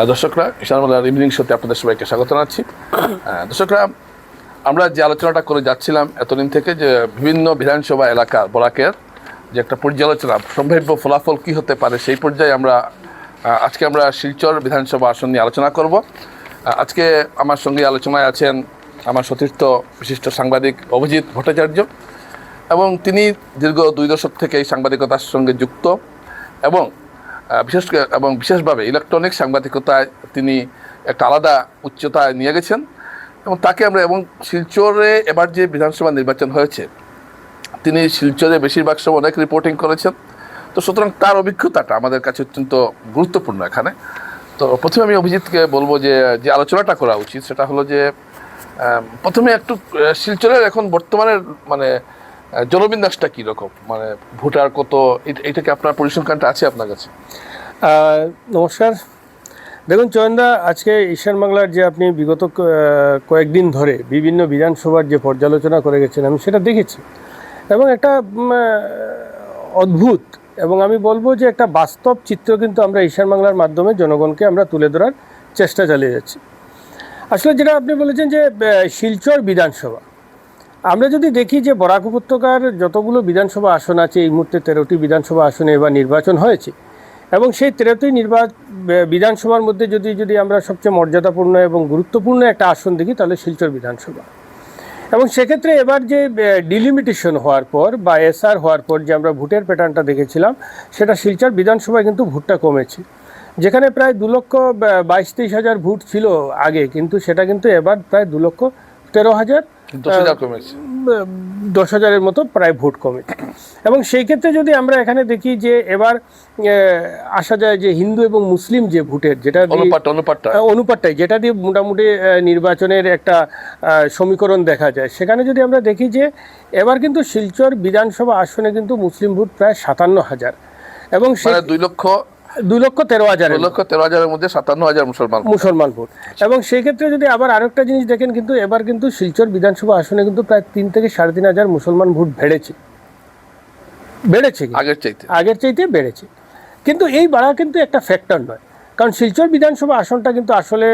দর্শকরা, ঈশান বাংলার ইভিনিং শোতে আপনাদের সবাইকে স্বাগত জানাচ্ছি। দর্শকরা, আমরা যে আলোচনাটা করে যাচ্ছিলাম এতদিন থেকে, যে বিভিন্ন বিধানসভা এলাকার বরাকের যে একটা পর্যালোচনা, সম্ভাব্য ফলাফল কী হতে পারে, সেই পর্যায়ে আজকে আমরা শিলচর বিধানসভা আসন নিয়ে আলোচনা করব। আজকে আমার সঙ্গে আলোচনায় আছেন আমার সতীর্থ বিশিষ্ট সাংবাদিক অভিজিৎ ভট্টাচার্য, এবং তিনি দীর্ঘ 2 দশক থেকে এই সাংবাদিকতার সঙ্গে যুক্ত, এবং বিশেষভাবে ইলেকট্রনিক সাংবাদিকতায় তিনি একটা আলাদা উচ্চতায় নিয়ে গেছেন। এবং তাকে আমরা, এবং শিলচরে এবার যে বিধানসভা নির্বাচন হয়েছে, তিনি শিলচরে বেশিরভাগ সময় অনেক রিপোর্টিং করেছেন, তো সুতরাং তার অভিজ্ঞতাটা আমাদের কাছে অত্যন্ত গুরুত্বপূর্ণ এখানে। তো প্রথমে আমি অভিজিৎকে বলবো যে আলোচনাটা করা উচিত সেটা হলো যে প্রথমে একটু শিলচরের এখন বর্তমানের জনবিন্যাসটা কীরকম, ভোটার কত, এটাকে আপনার পরিসংখ্যানটা আছে আপনার কাছে? নমস্কার। দেখুন চয়নদা, আজকে ঈশান বাংলার যে আপনি বিগত কয়েকদিন ধরে বিভিন্ন বিধানসভার যে পর্যালোচনা করে গেছেন, আমি সেটা দেখেছি, এবং একটা অদ্ভুত, এবং আমি বলবো যে একটা বাস্তব চিত্র কিন্তু আমরা ঈশান বাংলার মাধ্যমে জনগণকে আমরা তুলে ধরার চেষ্টা চালিয়ে যাচ্ছি। আসলে যেটা আপনি বলেছেন যে শিলচর বিধানসভা, আমরা যদি দেখি যে বরাক উপত্যকার যতগুলো বিধানসভা আসন আছে, এই মুহূর্তে 13টি বিধানসভা আসনে এবার নির্বাচন হয়েছে, এবং সেই 13টি বিধানসভার মধ্যে যদি আমরা সবচেয়ে মর্যাদাপূর্ণ এবং গুরুত্বপূর্ণ একটা আসন দেখি, তাহলে শিলচর বিধানসভা। এবং সেক্ষেত্রে এবার যে ডিলিমিটেশন হওয়ার পর বা এসআর হওয়ার পর যে আমরা ভোটের প্যাটার্নটা দেখেছিলাম, সেটা শিলচর বিধানসভায় কিন্তু ভোটটা কমেছে। যেখানে প্রায় 2,22,23 হাজার ভোট ছিল আগে, কিন্তু সেটা কিন্তু এবার প্রায় 2,13,000 কমেছে, 10,000-এর মতো প্রায় ভোট কমেছে। এবং সেই ক্ষেত্রে যদি আমরা এখানে দেখি যে এবার আসা যায় যে হিন্দু এবং মুসলিম যে ভোটের যেটা অনুপাতটাই, যেটা দিয়ে মোটামুটি নির্বাচনের একটা সমীকরণ দেখা যায়, সেখানে যদি আমরা দেখি যে এবার কিন্তু শিলচর বিধানসভা আসনে কিন্তু মুসলিম ভোট প্রায় 57,000, এবং 2,13,000-এর মধ্যে 57,000 মুসলমান ভোট। এবং সেই ক্ষেত্রে যদি আবার আরেকটা জিনিস দেখেন, কিন্তু এবার কিন্তু শিলচর বিধানসভা আসনে কিন্তু প্রায় 3 থেকে 3,500 মুসলমান ভোট বেড়েছে আগের চাইতে বেড়েছে। কিন্তু এই বাড়া কিন্তু একটা ফ্যাক্টর নয়, কারণ শিলচর বিধানসভা আসনটা কিন্তু আসলে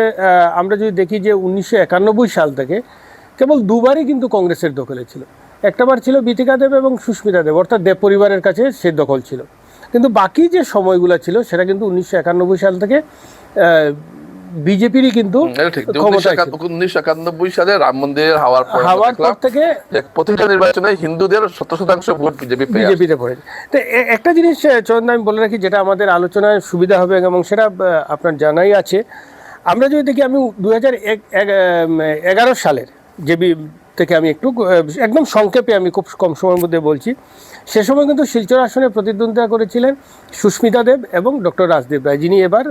আমরা যদি দেখি যে 1991 সাল থেকে কেবল দুবারই কিন্তু কংগ্রেসের দখলে ছিল। একটাবার ছিল বিতিকা দেব এবং সুস্মিতা দেব, অর্থাৎ দেব পরিবারের কাছে সে দখল ছিল, কিন্তু বাকি যে সময়গুলো ছিল সেটা কিন্তু 1991 সাল থেকে বিজেপিরই কিন্তু 1991 সালে রাম মন্দির হওয়ার পর থেকে প্রতিটা নির্বাচনে হিন্দুদের 70% ভোট বিজেপিতে পড়েছে। তো একটা জিনিস চয়ন আমি বলে রাখি, যেটা আমাদের আলোচনায় সুবিধা হবে, এবং সেটা আপনার জানাই আছে। আমরা যদি দেখি, আমি 2011 সালের যে থেকে আমি একদম সংক্ষেপে আমি খুব কম সময়ের মধ্যে বলছি, সে সময় কিন্তু শিলচর আসনে প্রতিদ্বন্দ্বিতা করেছিলেন সুস্মিতা দেব এবং ডক্টর রাজদেব রায়, যিনি এবার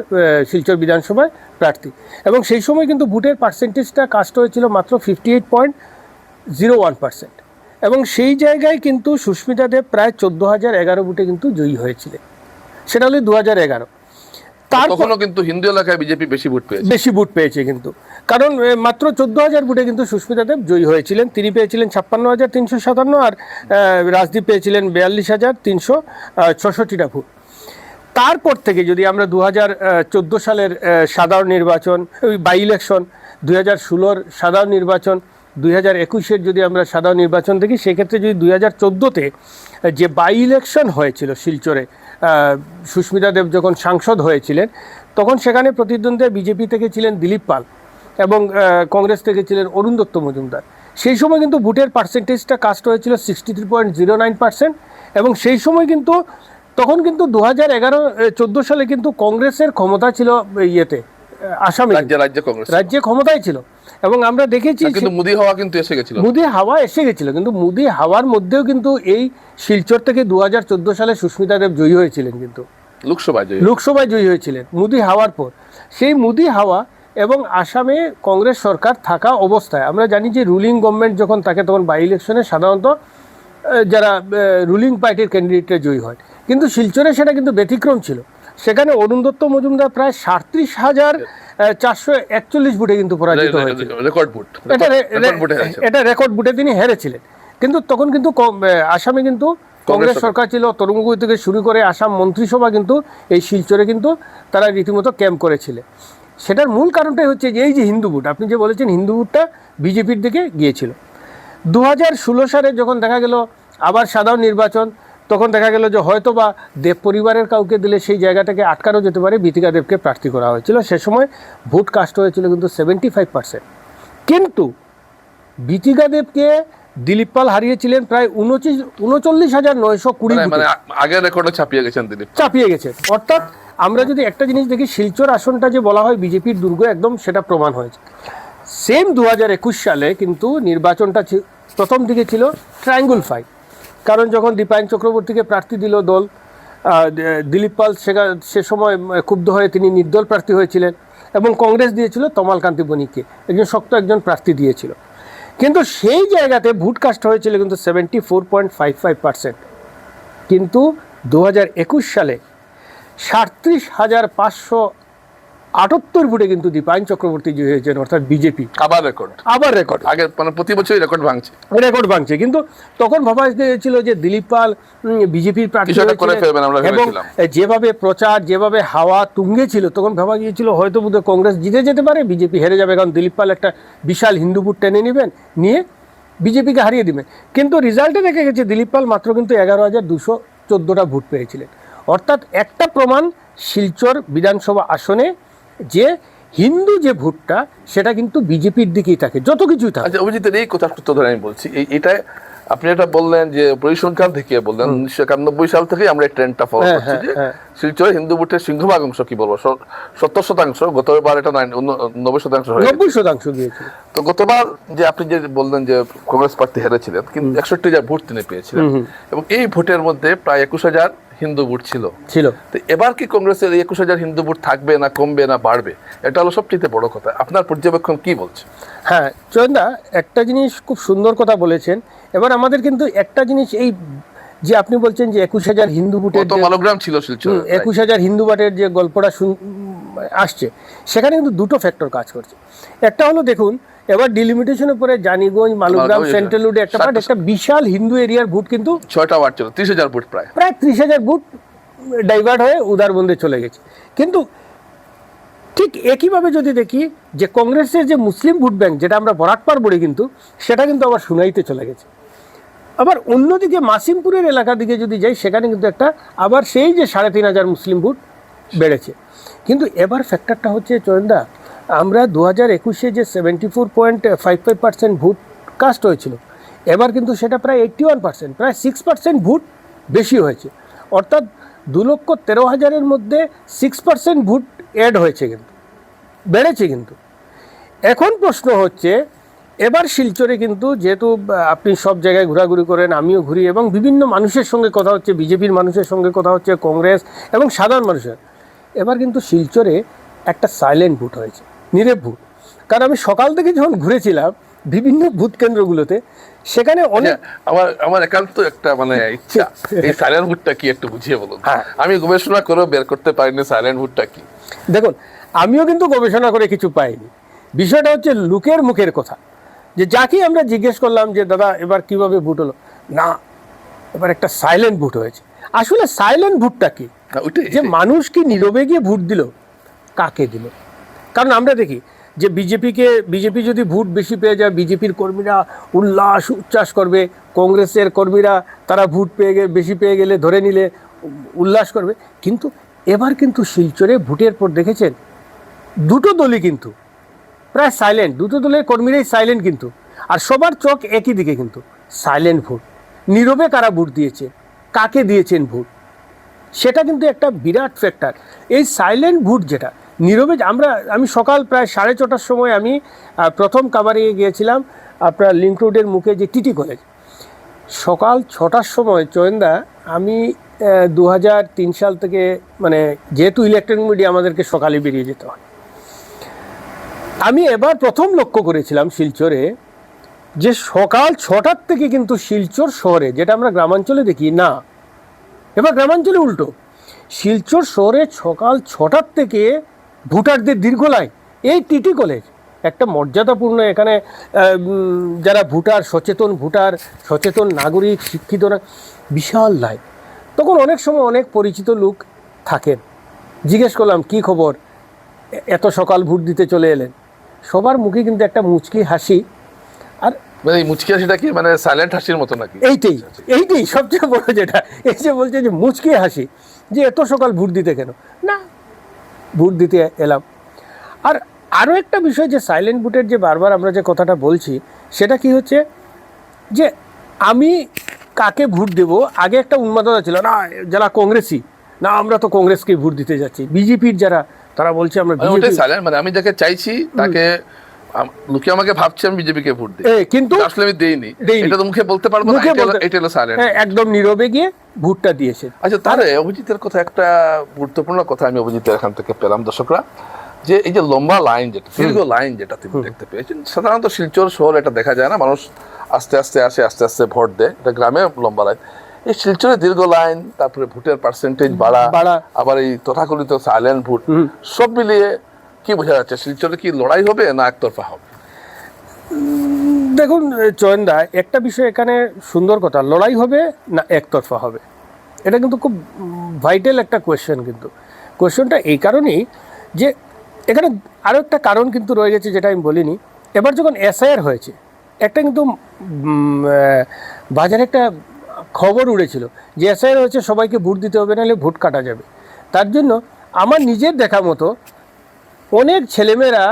শিলচর বিধানসভায় প্রার্থী। এবং সেই সময় কিন্তু ভোটের পার্সেন্টেজটা কাস্ট হয়েছিল মাত্র 58.01%, এবং সেই জায়গায় কিন্তু সুস্মিতা দেব প্রায় 14,011 ভোটে কিন্তু জয়ী হয়েছিলেন। সেটা হলো 2011। তখনও কিন্তু হিন্দু এলাকায় বিজেপি বেশি ভোট পেয়েছে কিন্তু, কারণ মাত্র 14,000 ভোটে কিন্তু সুস্মিতা দেব জয়ী হয়েছিলেন। তিনি পেয়েছিলেন 56,357, আর রাজদীপ পেয়েছিলেন 42,366টা ভোট। তারপর থেকে যদি আমরা 2014 সালের সাধারণ নির্বাচন, বাই ইলেকশন, 2016 সাধারণ নির্বাচন, 2021-এর যদি আমরা সাধারণ নির্বাচন দেখি, সেক্ষেত্রে যদি 2014-তে যে বাই ইলেকশন হয়েছিল শিলচরে, সুস্মিতা দেব যখন সাংসদ হয়েছিলেন, তখন সেখানে প্রতিদ্বন্দ্বী বিজেপি থেকে ছিলেন দিলীপ পাল এবং কংগ্রেস থেকে ছিলেন অরুণ দত্ত মজুমদার। সেই সময় কিন্তু ভোটের পার্সেন্টেজটা কাস্ট হয়েছিল 63.09%, এবং সেই সময় কিন্তু তখন কিন্তু 2014 সালে কিন্তু কংগ্রেসের ক্ষমতা ছিল আসামে, রাজ্যে ক্ষমতায় ছিল। এবং আমরা দেখেছি মোদি হাওয়া এসে গেছিল, কিন্তু মোদি হাওয়ার মধ্যেও কিন্তু এই শিলচর থেকে 2014 সালে সুস্মিতা দেব জয়ী হয়েছিলেন, কিন্তু লোকসভায় জয়ী হয়েছিলেন মোদি হাওয়ার পর। সেই মোদি হাওয়া এবং আসামে কংগ্রেস সরকার থাকা অবস্থায় আমরা জানি যে রুলিং গভর্নমেন্ট যখন থাকে, তখন বাই ইলেকশনে সাধারণত যারা রুলিং পার্টির ক্যান্ডিডেটরা জয়ী হয়, কিন্তু শিলচরে সেটা কিন্তু ব্যতিক্রম ছিল। সেখানে অরুণ দত্ত মজুমদার প্রায় 37,441 ভোটে কিন্তু পরাজিত হয়েছিল, এটা রেকর্ড ভোটে তিনি হেরেছিলেন। কিন্তু তখন কিন্তু আসামে কিন্তু কংগ্রেস সরকার ছিল, তরুণ গগৈ থেকে শুরু করে আসাম মন্ত্রিসভা কিন্তু এই শিলচরে কিন্তু তারা রীতিমতো ক্যাম্প করেছিলেন। সেটার মূল কারণটাই হচ্ছে যে এই যে হিন্দু ভোট, আপনি যে বলেছেন হিন্দু ভোটটা বিজেপির দিকে গিয়েছিল। 2016 সালে যখন দেখা গেল আবার সাধারণ নির্বাচন, তখন দেখা গেল যে হয়তো বা দেব পরিবারের কাউকে দিলে সেই জায়গাটাকে আটকানো যেতে পারে, বিথিকা দেবকে প্রার্থী করা হয়েছিল। সে সময় ভোট কাস্ট হয়েছিল কিন্তু 75%। কিন্তু বিথিকা দেবকে দিলীপ পাল হারিয়েছিলেন প্রায় 39,920 মানে আগের রেকর্ডে ছাপিয়ে গেছেন দিলীপ। চাপিয়ে গেছে। অর্থাৎ আমরা যদি একটা জিনিস দেখি, শিলচর আসনটা যে বলা হয় বিজেপির দুর্গ, একদম সেটা প্রমাণ হয়েছে। সেম 2021 সালে কিন্তু নির্বাচনটা প্রথম দিকে ছিল ট্রায়াঙ্গুল ফাইট, কারণ যখন দীপায়ন চক্রবর্তীকে প্রার্থী দিল দল, দিলীপ পাল সে সময় ক্ষুব্ধ হয়ে তিনি নির্দল প্রার্থী হয়েছিলেন, এবং কংগ্রেস দিয়েছিল তমাল কান্তি বণিককে, একজন শক্ত একজন প্রার্থী দিয়েছিল। কিন্তু সেই জায়গাতে ভোট কাস্ট হয়েছিল কিন্তু 74.55%। কিন্তু 2021 সালে 37,578 ভোটে কিন্তু দীপায়ন চক্রবর্তী জয়ী হয়েছেন, অর্থাৎ বিজেপি। আবার রেকর্ড আগে মানে প্রতি বছরই রেকর্ড ভাঙছে। কিন্তু তখন ভাবা গিয়েছিল যে দিলীপ পাল বিজেপির প্রার্থী এবং যেভাবে প্রচার, যেভাবে হাওয়া তুঙ্গে ছিল, তখন ভাবা গিয়েছিল হয়তো বোধহয় কংগ্রেস জিতে যেতে পারে, বিজেপি হেরে যাবে, কারণ দিলীপ পাল একটা বিশাল হিন্দু ভোট টেনে নিয়ে বিজেপিকে হারিয়ে দিবে। কিন্তু রেজাল্টে দেখা গেছে দিলীপ পাল মাত্র কিন্তু 11,214টা ভোট পেয়েছিলেন। অর্থাৎ একটা প্রমাণ শিলচর বিধানসভা আসনে যে হিন্দু যে ভোটটা সেটা কিন্তু বিজেপির দিকেই থাকে, যত কিছুই থাকে। আচ্ছা, অভিজিতের এই কথা ধরে আমি বলছি, এটা আপনি এটা বললেন যে পরিসংখ্যান থেকে বললেন 1991 সাল থেকে আমরা এই ট্রেন্ডটা ফলো করছি যে শিলচরে হিন্দু ভোটের সিংহভাগ অংশ, কি বলবো 70%, গতবার এটা 90% হয়ে 90% গিয়েছিল। তো গতবার যে আপনি যে বললেন যে কংগ্রেস প্রার্থী হেরেছিলেন, কিন্তু 61,000 ভোট তিনি পেয়েছিলেন, এবং এই ভোটের মধ্যে প্রায় 21,000 হিন্দু ভোট ছিল। তো এবার কি কংগ্রেসের 21,000 হিন্দু ভোট থাকবে না কমবে না বাড়বে, এটা হলো সবচেয়ে বড় কথা। আপনার পর্যবেক্ষণ কি বলছে? হ্যাঁ চয়নদা, একটা জিনিস খুব সুন্দর কথা বলেছেন। এবার আমাদের কিন্তু একটা জিনিস, এই যে আপনি বলছেন যে 21,000 হিন্দু ভোটের, 21,000 হিন্দু ভোটের যে গল্পটা আসছে, সেখানে কিন্তু দুটো ফ্যাক্টর কাজ করছে। একটা হলো দেখুন, এবার ডিলিমিটেশনের পরে জানিগঞ্জ, মালুগ্রাম, সেন্ট্রাল রোডে একটা বিশাল হিন্দু এরিয়ার ভোট কিন্তু 6টা ওয়ার্ড ছিল, 30,000 ভোট, প্রায় 30,000 ভোট ডাইভার্ট হয়ে উদারবন্দে চলে গেছে। কিন্তু ঠিক একইভাবে যদি দেখি যে কংগ্রেসের যে মুসলিম ভোট ব্যাংক, যেটা আমরা বরাকপার বলি, কিন্তু সেটা কিন্তু আবার সুনাইতে চলে গেছে। আবার অন্যদিকে মাসিমপুরের এলাকার দিকে যদি যাই, সেখানে কিন্তু একটা আবার সেই যে 3,500 মুসলিম ভোট বেড়েছে। কিন্তু এবার ফ্যাক্টরটা হচ্ছে চয়নদা, আমরা 2021-এ যে 74.55% ভোট কাস্ট হয়েছিল, এবার কিন্তু সেটা প্রায় 81%, প্রায় 6% ভোট বেশি হয়েছে। অর্থাৎ 2,13,000-এর মধ্যে 6% ভোট অ্যাড হয়েছে, কিন্তু বেড়েছে। কিন্তু এখন প্রশ্ন হচ্ছে, এবার শিলচরে কিন্তু যেহেতু আপনি সব জায়গায় ঘোরাঘুরি করেন, আমিও ঘুরি, এবং বিভিন্ন মানুষের সঙ্গে কথা হচ্ছে, বিজেপির মানুষের সঙ্গে কথা হচ্ছে, কংগ্রেস এবং সাধারণ মানুষের, এবার কিন্তু শিলচরে একটা সাইলেন্ট ভোট হয়েছে, নীরব ভোট। কারণ আমি সকাল থেকে যখন ঘুরেছিলাম বিভিন্ন ভোট কেন্দ্রগুলোতে, সেখানে অনেক আমার একান্ত একটা মানে ইচ্ছা, এই সাইলেন্ট ভোটটা কি একটু বুঝিয়ে বলুন। আমি গবেষণা করে বের করতে পারিনি সাইলেন্ট ভোটটা কি। দেখুন, আমিও কিন্তু গবেষণা করে কিছু পাইনি। বিষয়টা হচ্ছে লোকের মুখের কথা, যে যাকে আমরা জিজ্ঞেস করলাম যে দাদা এবার কিভাবে ভোট হলো, না এবার একটা সাইলেন্ট ভোট হয়েছে। আসলে সাইলেন্ট ভোটটা কি, যে মানুষ কি নীরবে গিয়ে ভোট দিল, কাকে দিল? কারণ আমরা দেখি যে বিজেপি যদি ভোট বেশি পেয়ে যায়, বিজেপির কর্মীরা উচ্ছ্বাস করবে, কংগ্রেসের কর্মীরা তারা ভোট বেশি পেয়ে গেলে ধরে নিলে উল্লাস করবে। কিন্তু এবার কিন্তু শিলচরে ভোটের পর দেখেছেন দুটো দলই কিন্তু প্রায় সাইলেন্ট, দুটো দলের কর্মীরাই সাইলেন্ট, কিন্তু আর সবার চোখ একই দিকে, কিন্তু সাইলেন্ট ভোট। নীরবে কারা ভোট দিয়েছে, কাকে দিয়েছেন ভোট, সেটা কিন্তু একটা বিরাট ফ্যাক্টর। এই সাইলেন্ট ভোট যেটা নীরবে, আমি সকাল প্রায় 6:30টার সময় আমি প্রথম কাভারিংয়ে গিয়েছিলাম আপনার লিঙ্ক রোডের মুখে যে টিটি কলেজ। সকাল 6টার সময় চয়নদা, আমি 2003 সাল থেকে, মানে যেহেতু ইলেকট্রনিক মিডিয়া আমাদেরকে সকালে বেরিয়ে যেতে হয়, আমি এবার প্রথম লক্ষ্য করেছিলাম শিলচরে যে সকাল 6টার থেকে কিন্তু শিলচর শহরে, যেটা আমরা গ্রামাঞ্চলে দেখি না, এবার গ্রামাঞ্চলে উল্টো, শিলচর শহরে সকাল 6টার থেকে ভোটারদের দীর্ঘ লাইন। এই টিটি কলেজ একটা মর্যাদাপূর্ণ, এখানে যারা ভোটার, সচেতন নাগরিক, শিক্ষিতরা, বিশাল লাইন। তখন অনেক সময় অনেক পরিচিত লোক থাকেন, জিজ্ঞেস করলাম কি খবর, এত সকাল ভোট দিতে চলে এলেন, সবার মুখে কিন্তু একটা মুচকি হাসি। আর মানে এই মুচকি হাসিটা কি মানে সাইলেন্ট হাসির মতো নাকি? এইটাই সবচেয়ে বড় যেটা, এই যে বলছে যে মুচকি হাসি, যে এত সকাল ভোট দিতে কেন, না ভোট দিতে এলাম। আর আরও একটা বিষয়, যে সাইলেন্ট ভোটের যে বারবার আমরা যে কথাটা বলছি, সেটা কি হচ্ছে যে আমি কাকে ভোট দেব, আগে একটা উন্মাদনা ছিল, না যারা কংগ্রেসি, না আমরা তো কংগ্রেসকে ভোট দিতে যাচ্ছি, বিজেপির যারা তারা বলছে আমরা মানে ওটাই সাইলেন্ট, মানে আমি যাকে চাইছি তাকে লোকে আমাকে ভাবছে আমি বিজেপিকে ভোট দিই, কিন্তু আসলে আমি দেইনি, এটা তো মুখে বলতে পারবো না, এটা হলো সাইলেন্ট। একদম নীরবে গিয়ে ভোটটা দিয়েছে। আচ্ছা, তাহলে অভিজিতের কথা, একটা গুরুত্বপূর্ণ কথা আমি অভিজিতের এখান থেকে পেলাম দর্শকরা, যে এই যে লম্বা লাইন, যেটা দীর্ঘ লাইন যেটা তুমি দেখতে পেয়েছেন, সাধারণত শিলচর শহর এটা দেখা যায় না, মানুষ আস্তে আস্তে আসে, আস্তে আস্তে ভোট দেয়, এটা গ্রামে লম্বা লাইন। এই শিলচরের দীর্ঘ লাইন, তারপরে ভোটের পার্সেন্টেজ বাড়া, আবার এই তথাকথিত সাইলেন্ট ভোট, সব মিলিয়ে কি বোঝা যাচ্ছে, শিলচরে কি লড়াই হবে না একতরফা হবে? দেখুন চয়নদা, একটা বিষয় এখানে সুন্দর কথা, লড়াই হবে না একতরফা হবে, এটা কিন্তু খুব ভাইটাল একটা কোয়েশ্চেন। কিন্তু কোয়েশ্চেনটা এই কারণেই যে এখানে আরও একটা কারণ কিন্তু রয়ে গেছে, যেটা আমি বলিনি। এবার যখন এসআইআর হয়েছে, একটা কিন্তু বাজারে একটা খবর উড়েছিল যে এসআইআর হয়েছে, সবাইকে ভোট দিতে হবে, নাহলে ভোট কাটা যাবে। তার জন্য আমার নিজের দেখা মতো অনেক ছেলেমেয়েরা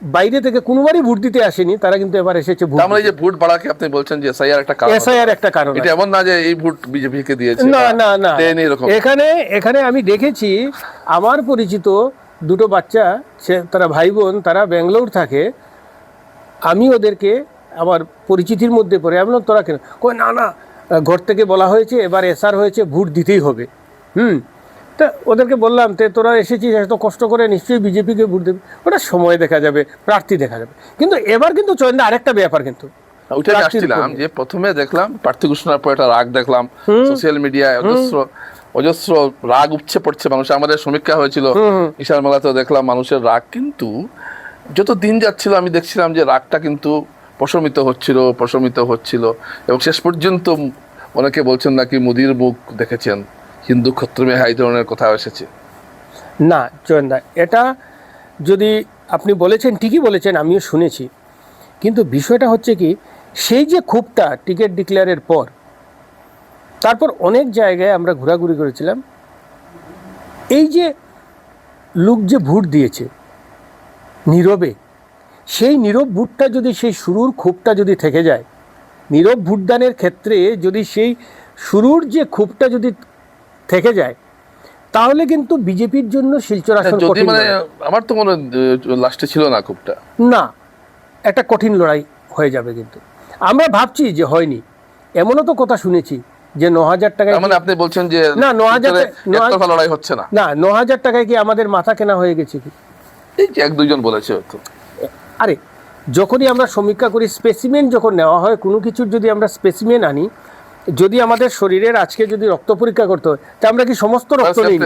বাইরে থেকে কোনোবারই ভোট দিতে আসেনি, তারা কিন্তু এবার এসেছে ভোট। আমরা এই যে ভোট বাড়াকে আপনি বলছেন যে এসআইআর একটা কারণ, এসআইআর একটা কারণ, এটা এমন না যে এই ভোট বিজেপিকে দিয়েছে, না না না, এরকম। এখানে আমি দেখেছি আমার পরিচিত দুটো বাচ্চা, তারা ভাই বোন, তারা ব্যাঙ্গালোর থাকে, আমি ওদেরকে আমার পরিচিতির মধ্যে পড়ে, আমি বললাম তোরা কেন, কই না না ঘর থেকে বলা হয়েছে এবার এসআর হয়েছে, ভোট দিতেই হবে। তা ওদেরকে বললাম, তোরা এসেছিস এত কষ্ট করে, নিশ্চয়ই বিজেপিকে ভোট দেবে, ওটা সময় দেখা যাবে, প্রার্থী দেখা যাবে। কিন্তু এবার কিন্তু চয়নদা আরেকটা ব্যাপার, কিন্তু ওইটাই আসছিলাম যে প্রথমে দেখলাম প্রার্থী ঘোষণার পর একটা রাগ দেখলাম সোশ্যাল মিডিয়ায়, অজস্র রাগ উপচে পড়ছে মানুষ। আমাদের সমীক্ষা হয়েছিল ঈশান মেলাতেও দেখলাম মানুষের রাগ, কিন্তু যত দিন যাচ্ছিল আমি দেখছিলাম যে রাগটা কিন্তু প্রশমিত হচ্ছিল এবং শেষ পর্যন্ত অনেকে বলছেন নাকি মোদির মুখ দেখেছেন, হিন্দু ক্ষত্রমে হাই ধরনের কথা এসেছে। না চয়নদা, এটা যদি আপনি বলেছেন, ঠিকই বলেছেন, আমিও শুনেছি, কিন্তু বিষয়টা হচ্ছে কি, সেই যে ক্ষোভটা টিকিট ডিক্লেয়ারের পর, তারপর অনেক জায়গায় আমরা ঘোরাঘুরি করেছিলাম, এই যে লোক যে ভোট দিয়েছে নীরবে, সেই নীরব ভোটটা যদি, সেই শুরুর ক্ষোভটা যদি থেকে যায়, নীরব ভোটদানের ক্ষেত্রে যদি সেই শুরুর যে ক্ষোভটা যদি থেকে যায়, তাহলে কিন্তু বিজেপির জন্য শিলচর আসন কঠিন। মানে আমার তো মনে লাস্টে ছিল না ক্ষোভটা, না একটা কঠিন লড়াই হয়ে যাবে। কিন্তু আমরা ভাবছি যে হয়নি, এমনও তো কথা শুনেছি যে 9,000 টাকায়, মানে আপনি বলছেন যে না 9,000 লড়াই হচ্ছে না, না 9,000 টাকায় কি আমাদের মাথা কেনা হয়ে গেছে কি? এই যে 1-2 জন বলেছে হয়তো। আরে যখনই আমরা সমীক্ষা করি, স্পেসিমেন যখন নেওয়া হয়, কোনো কিছুর যদি আমরা স্পেসিমেন আনি, যদি আমাদের শরীরের আজকে যদি রক্ত পরীক্ষা করতে হয়, তা আমরা কি সমস্ত রক্ত নিই?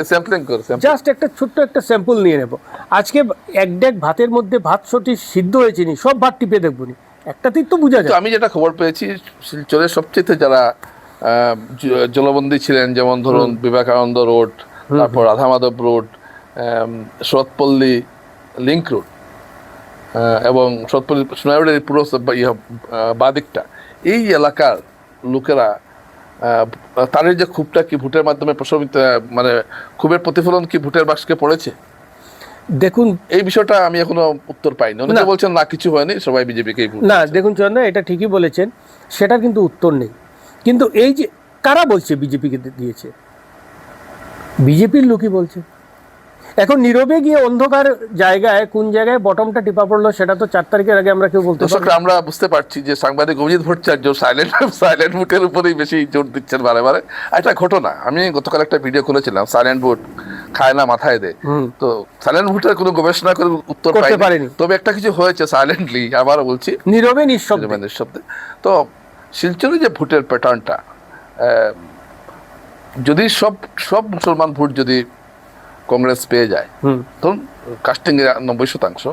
জাস্ট একটা ছোট্ট একটা স্যাম্পল নিয়ে নেব। আজকে এক ডেক ভাতের মধ্যে ভাত সঠিক সিদ্ধ হয়েছে নি, সব ভাত টিপে দেখবো নি, একটাতেই তো বোঝা যায়। আমি যেটা খবর পেয়েছি, শিলচরের সবচেয়ে যারা জলবন্দী ছিলেন, যেমন ধরুন বিবেকানন্দ রোড, তারপর Radhamadhab road, Saratpalli link road এবং শরৎপল্লী সোনাইবাড়ির পুরো বাদিকটা, এই এলাকার লোকেরা তাদের যে ক্ষোভটা কি ভোটের মাধ্যমে প্রশমিত, মানে ক্ষোভের প্রতিফলন কি ভোটের বাক্সে পড়েছে? দেখুন এই বিষয়টা আমি এখনো উত্তর পাইনি। অনেকে বলছেন না কিছু হয়নি, সবাই বিজেপিকেই ভোট। না দেখুন চন্দ্রা, এটা ঠিকই বলেছেন, সেটার কিন্তু উত্তর নেই। কিন্তু এই যে কারা বলছে বিজেপিকে দিয়েছে, বিজেপির লোকই বলছে। এখন নীরবে গিয়ে অন্ধকার জায়গায় কোন জায়গায় বটমটা টিপা পড়লো, সেটা তো 4 তারিখের আগে আমরা কেউ বলতে পারবো না। আমরা বুঝতে পারছি যে সাংবাদিক অভিজিৎ ভট্টাচার্য সাইলেন্ট ভোটের উপরেই বেশি জোর দিচ্ছেন বারে বারে। একটা ঘটনা, আমি গতকাল একটা ভিডিও করেছিলাম, সাইলেন্ট ভোট খায় না মাথায় দেয়। তো সাইলেন্ট ভোটের কোনো গবেষণা করে উত্তর পাইনি, তবে একটা কিছু হয়েছে সাইলেন্টলি, আবারও বলছি, নীরবে নিঃশব্দে। তো শিলচরে যে ভোটের প্যাটার্নটা, যদি সব মুসলমান ভোট যদি কংগ্রেস পেয়ে যায়, ধরুন কাস্টিং এর 90%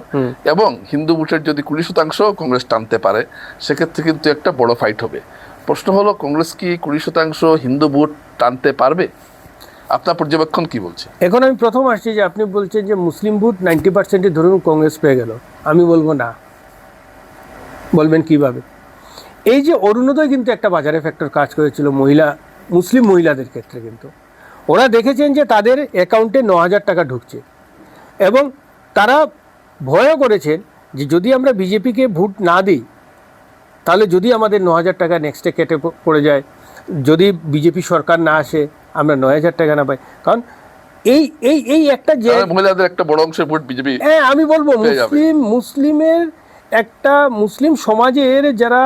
এবং হিন্দু ভোটের যদি 20% কংগ্রেস টানতে পারে, সেক্ষেত্রে কিন্তু একটা বড় ফাইট হবে। প্রশ্ন হলো, কংগ্রেস কি 20% হিন্দু ভোট টানতে পারবে? আপনার পর্যবেক্ষণ কি বলছে? এখন আমি প্রথম আসছি যে আপনি বলছেন যে মুসলিম ভোট 90% ধরুন কংগ্রেস পেয়ে গেল, আমি বলবো না। বলবেন কিভাবে? এই যে অরুণোদয় কিন্তু একটা বাজারে ফ্যাক্টর কাজ করেছিল মুসলিম মহিলাদের ক্ষেত্রে, কিন্তু ওরা দেখেছেন যে তাদের অ্যাকাউন্টে 9,000 টাকা ঢুকছে এবং তারা ভয়ও করেছেন যে যদি আমরা বিজেপিকে ভোট না দিই তাহলে যদি আমাদের 9,000 টাকা নেক্সটে কেটে পড়ে যায়, যদি বিজেপি সরকার না আসে আমরা 9,000 টাকা না পাই। কারণ এই এই এই একটা যে মহিলাদের একটা বড় অংশের ভোট বিজেপি, হ্যাঁ আমি বলবো মুসলিমের একটা মুসলিম সমাজের যারা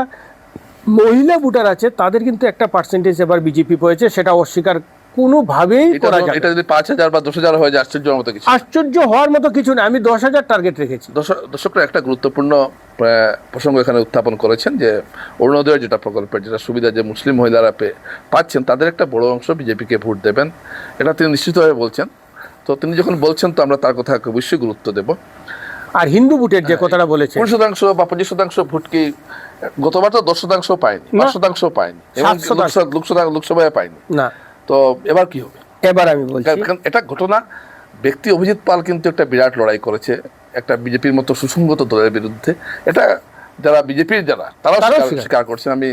মহিলা ভোটার আছে তাদের কিন্তু একটা পার্সেন্টেজ এবার বিজেপি পেয়েছে, সেটা অস্বীকার কোনোভাবেই করা যায়। এটা যদি 5,000 বা 10,000 হয়ে যায় আশ্চর্যের মতো কিছু, আশ্চর্য হওয়ার মতো কিছু না। আমি 10,000 টার্গেট রেখেছি। দর্শকরা একটা গুরুত্বপূর্ণ প্রসঙ্গ এখানে উত্থাপন করেছেন যে অরুণোদয়ের যেটা প্রকল্পের যেটা সুবিধা যে মুসলিম মহিলারা পাচ্ছেন তাদের একটা বড় অংশ বিজেপিকে ভোট দেবেন, এটা তিনি নিশ্চিতভাবে বলছেন। তো তিনি যখন বলছেন তো আমরা তার কথা অবশ্যই গুরুত্ব দেব। আর হিন্দু ভোটের যে কথাটা বলেছেন 20% বা 25% ভোট কি গতবার তো 10% পায়নি, 5% পায়নি, এবং লোকসভায় পায়নি না। তো এবার কি হবে? এবার আমি বলছি এটা ঘটনা ব্যক্তি অভিজিৎ পাল কিন্তু একটা বিরাট লড়াই করেছে একটা বিজেপির মতো সুসংগত দলের বিরুদ্ধে। এটা যারা বিজেপির তারাও স্বীকার করছেন। আমি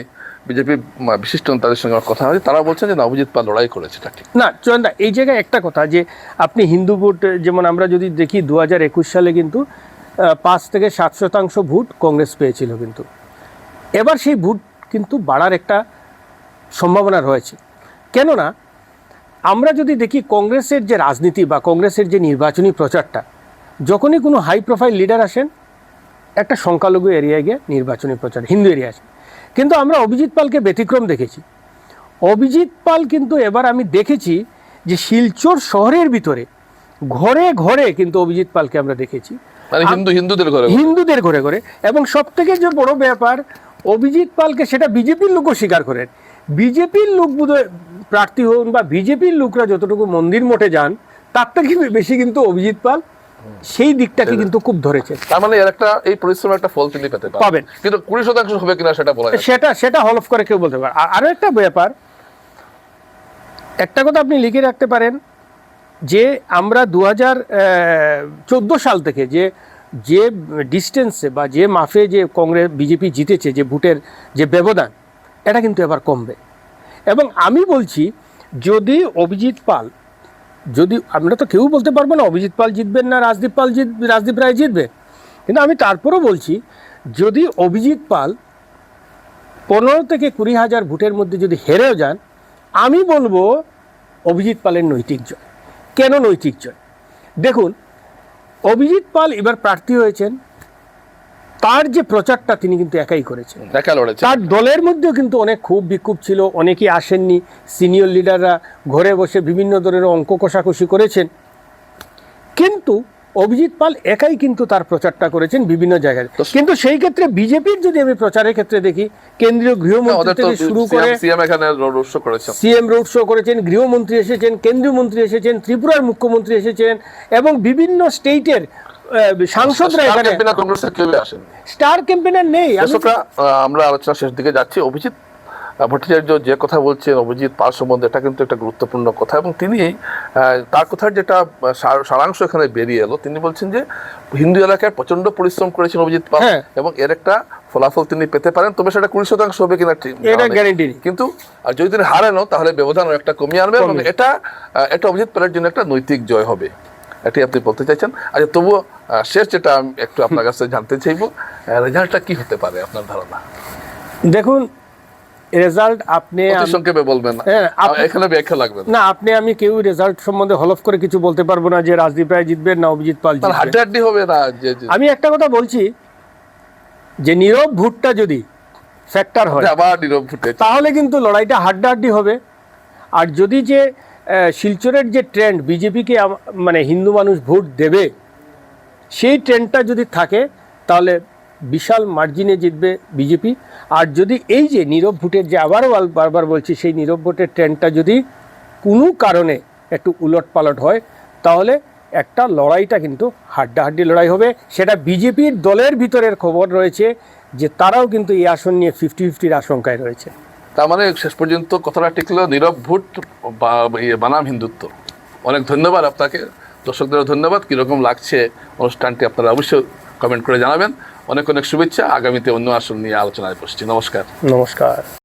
বিজেপির বিশিষ্ট নেতাদের সঙ্গে কথা হয়েছে, তারা বলছেন যে না, অভিজিৎ পাল লড়াই করেছে। না চয়নদা, এই জায়গায় একটা কথা যে আপনি হিন্দু ভোট যেমন আমরা যদি দেখি 2021 সালে কিন্তু 5 থেকে 7% ভোট কংগ্রেস পেয়েছিল, কিন্তু এবার সেই ভোট কিন্তু বাড়ার একটা সম্ভাবনা রয়েছে। কেননা আমরা যদি দেখি কংগ্রেসের যে রাজনীতি বা কংগ্রেসের যে নির্বাচনী প্রচারটা, যখনই কোনো হাই প্রোফাইল লিডার আসেন একটা সংখ্যালঘু এরিয়ায় গিয়ে নির্বাচনী প্রচার হিন্দু এরিয়া আসে, কিন্তু আমরা অভিজিৎ পালকে ব্যতিক্রম দেখেছি। অভিজিৎ পাল কিন্তু এবার আমি দেখেছি যে শিলচর শহরের ভিতরে ঘরে ঘরে কিন্তু অভিজিৎ পালকে আমরা দেখেছি, মানে হিন্দুদের ঘরে ঘরে। এবং সব থেকে যে বড় ব্যাপার, অভিজিৎ পালকে সেটা বিজেপির লোকও স্বীকার করেন। বিজেপির লোক বোধহয় প্রার্থী হন বা বিজেপির লোকরা যতটুকু মন্দির মঠে যান তার থেকে বেশি কিন্তু অভিজিৎ পাল সেই দিকটাকে কিন্তু খুব ধরেছে। তার মানে এর একটা এই পরিশ্রমের একটা ফল তিনি পেতে পাবেন, কিন্তু 20% হবে কিনা সেটা বলা যায় সেটা হলফ করে কেউ বলতে পারে। আরো একটা ব্যাপার, একটা কথা আপনি লিখে রাখতে পারেন যে আমরা 2014 সাল থেকে যে ডিস্টেন্সে বা যে মাফে যে কংগ্রেস বিজেপি জিতেছে, যে ভোটের যে ব্যবধান, এটা কিন্তু এবার কমবে। এবং আমি বলছি যদি অভিজিৎ পাল, যদি আমরা তো কেউ বলতে পারবো না অভিজিৎ পাল জিতবেন না রাজদীপ রায় জিতবে, কিন্তু আমি তারপরও বলছি যদি অভিজিৎ পাল 15 থেকে 20,000 ভোটের মধ্যে যদি হেরেও যান, আমি বলবো অভিজিৎ পালের নৈতিক জয়। কেন নৈতিক জয়? দেখুন, অভিজিৎ পাল এবার প্রার্থী হয়েছেন, তার যে প্রচারটা তিনি কিন্তু একাই করেছেন। তার দলের মধ্যেও কিন্তু অনেক ক্ষোভ বিক্ষোভ ছিল, অনেকেই আসেননি, সিনিয়র লিডাররা ঘরে বসে বিভিন্ন ধরনের অঙ্ক কষাকষি করেছেন, কিন্তু অভিজিৎ পাল একাই কিন্তু তার প্রচারটা করেছেন বিভিন্ন জায়গায়। কিন্তু সেই ক্ষেত্রে বিজেপির যদি আমি প্রচারের ক্ষেত্রে দেখি, কেন্দ্রীয় গৃহমন্ত্রী থেকে শুরু করে সিএম রোড শো করেছেন, গৃহমন্ত্রী এসেছেন, কেন্দ্রীয় মন্ত্রী এসেছেন, ত্রিপুরার মুখ্যমন্ত্রী এসেছেন, এবং বিভিন্ন স্টেটের সাংসদরা এখানে স্টার ক্যাম্পেইনার নেই। আমরা আলোচনা শেষ দিকে যাচ্ছি। অভিজিৎ ভট্টাচার্য যে কথা বলছেন অভিজিৎ পাল সম্বন্ধে, এটা কিন্তু একটা গুরুত্বপূর্ণ কথা, এবং তিনি তার কথার যেটা সারাংশ এখানে বেরিয়ে এলো, তিনি বলছেন যে হিন্দু এলাকায় প্রচন্ড পরিশ্রম করেছেন অভিজিৎ পাল, এবং এর একটা ফলাফল তিনি পেতে পারেন। তবে সেটা 20% হবে কিনা এটা গ্যারান্টি, কিন্তু যদি তিনি হারেনও তাহলে ব্যবধান একটা কমিয়ে আনবে, এবং এটা অভিজিৎ পালের জন্য একটা নৈতিক জয় হবে, এটাই আপনি বলতে চাইছেন। আচ্ছা, তবুও শেষ যেটা আমি একটু আপনার কাছে জানতে চাইবো, রেজাল্টটা কি হতে পারে আপনার ধারণা? দেখুন, রেজাল্ট আপনি সংক্ষেপে বলবেন না, এখানে ব্যাখ্যা লাগবে না। আপনি আমি কেউ রেজাল্ট সম্বন্ধে হলফ করে কিছু বলতে পারবো না যে রাজদীপ রায় জিতবেন না অভিজিৎ পাল জিতবেন, হাড্ডাহাড্ডি হবে না। আমি একটা কথা বলছি যে নীরব ভোটটা যদি ফ্যাক্টর হয় তাহলে কিন্তু লড়াইটা হাড্ডাহাড্ডি হবে। আর যদি যে শিলচরের যে ট্রেন্ড বিজেপিকে মানে হিন্দু মানুষ ভোট দেবে, সেই ট্রেন্ডটা যদি থাকে তাহলে বিশাল মার্জিনে জিতবে বিজেপি। আর যদি এই যে নীরব ভোটের যে আবারও বারবার বলছি, সেই নীরব ভোটের ট্রেন্ডটা যদি কোনো কারণে একটু উলট পালট হয়, তাহলে একটা লড়াইটা কিন্তু হাড্ডাহাড্ডি লড়াই হবে। সেটা বিজেপির দলের ভিতরের খবর রয়েছে যে তারাও কিন্তু এই আসন নিয়ে 50-50 আশঙ্কায় রয়েছে। তার মানে শেষ পর্যন্ত কথাটা টিকলো, নীরব ভোট বানাম হিন্দুত্ব। অনেক ধন্যবাদ আপনাকে, দর্শকদেরও ধন্যবাদ। কীরকম লাগছে অনুষ্ঠানটি আপনারা অবশ্যই কমেন্ট করে জানাবেন। অনেক অনেক শুভেচ্ছা। আগামীতে অন্য আসন নিয়ে আলোচনায় বসছি। নমস্কার। নমস্কার।